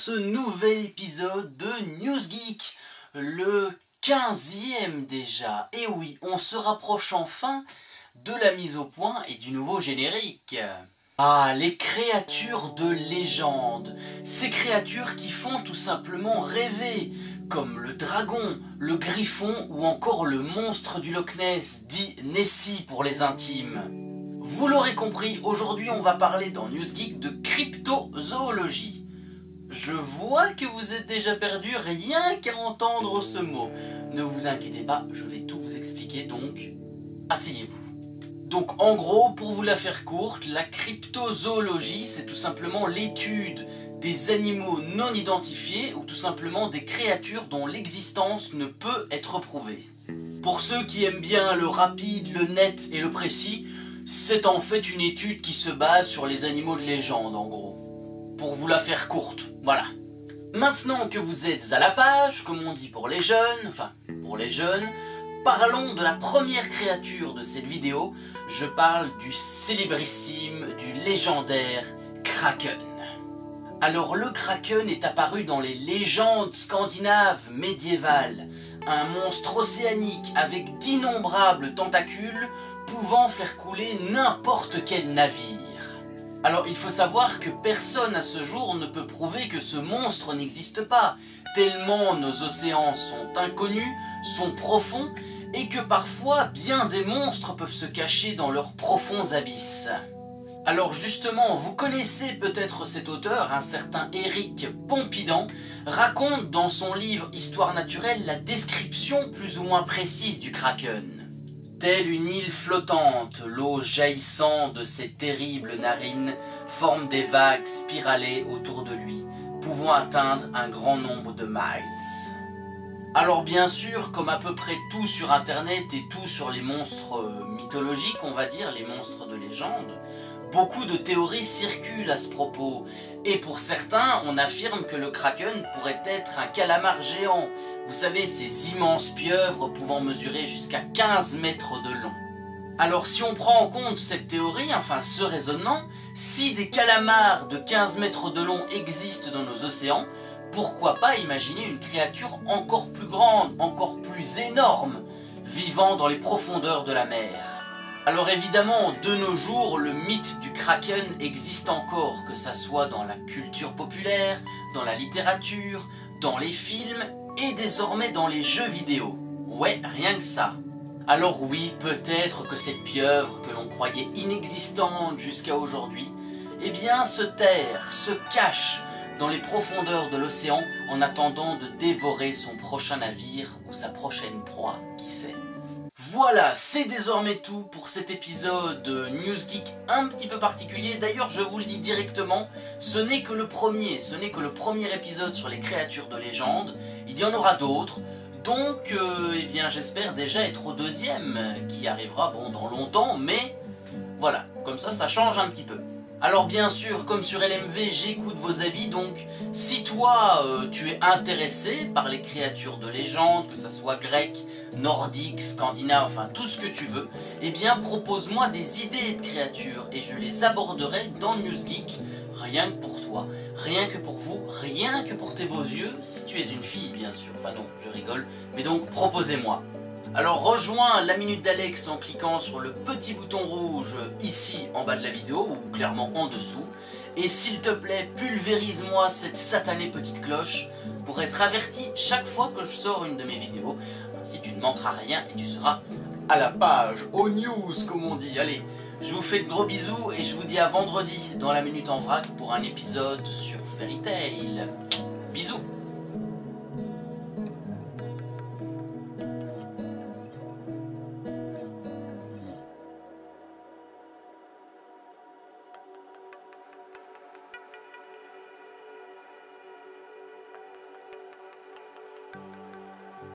ce nouvel épisode de NewsGeek, le 15e déjà. Et oui, on se rapproche enfin de la mise au point et du nouveau générique. Ah, les créatures de légende, ces créatures qui font tout simplement rêver, comme le dragon, le griffon ou encore le monstre du Loch Ness, dit Nessie pour les intimes. Vous l'aurez compris, aujourd'hui on va parler dans NewsGeek de cryptozoologie. Je vois que vous êtes déjà perdu rien qu'à entendre ce mot. Ne vous inquiétez pas, je vais tout vous expliquer, donc asseyez-vous. Donc en gros, pour vous la faire courte, la cryptozoologie c'est tout simplement l'étude des animaux non identifiés ou tout simplement des créatures dont l'existence ne peut être prouvée. Pour ceux qui aiment bien le rapide, le net et le précis, c'est en fait une étude qui se base sur les animaux de légende en gros. Pour vous la faire courte, voilà. Maintenant que vous êtes à la page, comme on dit pour les jeunes, parlons de la première créature de cette vidéo. Je parle du célébrissime, du légendaire Kraken. Alors le Kraken est apparu dans les légendes scandinaves médiévales. Un monstre océanique avec d'innombrables tentacules pouvant faire couler n'importe quel navire. Alors il faut savoir que personne à ce jour ne peut prouver que ce monstre n'existe pas, tellement nos océans sont inconnus, sont profonds, et que parfois bien des monstres peuvent se cacher dans leurs profonds abysses. Alors justement, vous connaissez peut-être cet auteur, un certain Éric Pompidant, raconte dans son livre Histoire naturelle la description plus ou moins précise du Kraken. Telle une île flottante, l'eau jaillissant de ses terribles narines forme des vagues spiralées autour de lui, pouvant atteindre un grand nombre de miles. Alors bien sûr, comme à peu près tout sur internet et tout sur les monstres mythologiques, on va dire, les monstres de légende, beaucoup de théories circulent à ce propos. Et pour certains, on affirme que le Kraken pourrait être un calamar géant. Vous savez, ces immenses pieuvres pouvant mesurer jusqu'à 15 mètres de long. Alors si on prend en compte cette théorie, enfin ce raisonnement, si des calamars de 15 mètres de long existent dans nos océans, pourquoi pas imaginer une créature encore plus grande, encore plus énorme, vivant dans les profondeurs de la mer. Alors évidemment, de nos jours, le mythe du Kraken existe encore, que ça soit dans la culture populaire, dans la littérature, dans les films et désormais dans les jeux vidéo. Ouais, rien que ça. Alors oui, peut-être que cette pieuvre que l'on croyait inexistante jusqu'à aujourd'hui, eh bien se terre, se cache dans les profondeurs de l'océan en attendant de dévorer son prochain navire ou sa prochaine proie, qui sait. Voilà, c'est désormais tout pour cet épisode NewsGeek un petit peu particulier. D'ailleurs, je vous le dis directement, ce n'est que le premier épisode sur les créatures de légende. Il y en aura d'autres, donc eh bien j'espère déjà être au deuxième, qui arrivera bon dans longtemps, mais voilà, comme ça change un petit peu. Alors bien sûr, comme sur LMV, j'écoute vos avis, donc si toi tu es intéressé par les créatures de légende, que ça soit grec, nordique, scandinave, enfin tout ce que tu veux, eh bien propose-moi des idées de créatures et je les aborderai dans NewsGeek, rien que pour toi, rien que pour vous, rien que pour tes beaux yeux, si tu es une fille bien sûr, enfin non, je rigole, mais donc proposez-moi. Alors rejoins la Minute d'Alex en cliquant sur le petit bouton rouge ici en bas de la vidéo ou clairement en dessous. Et s'il te plaît, pulvérise-moi cette satanée petite cloche pour être averti chaque fois que je sors une de mes vidéos. Ainsi tu ne manqueras rien et tu seras à la page, aux news comme on dit. Allez, je vous fais de gros bisous et je vous dis à vendredi dans la Minute en vrac pour un épisode sur Fairy Tail. Bisous.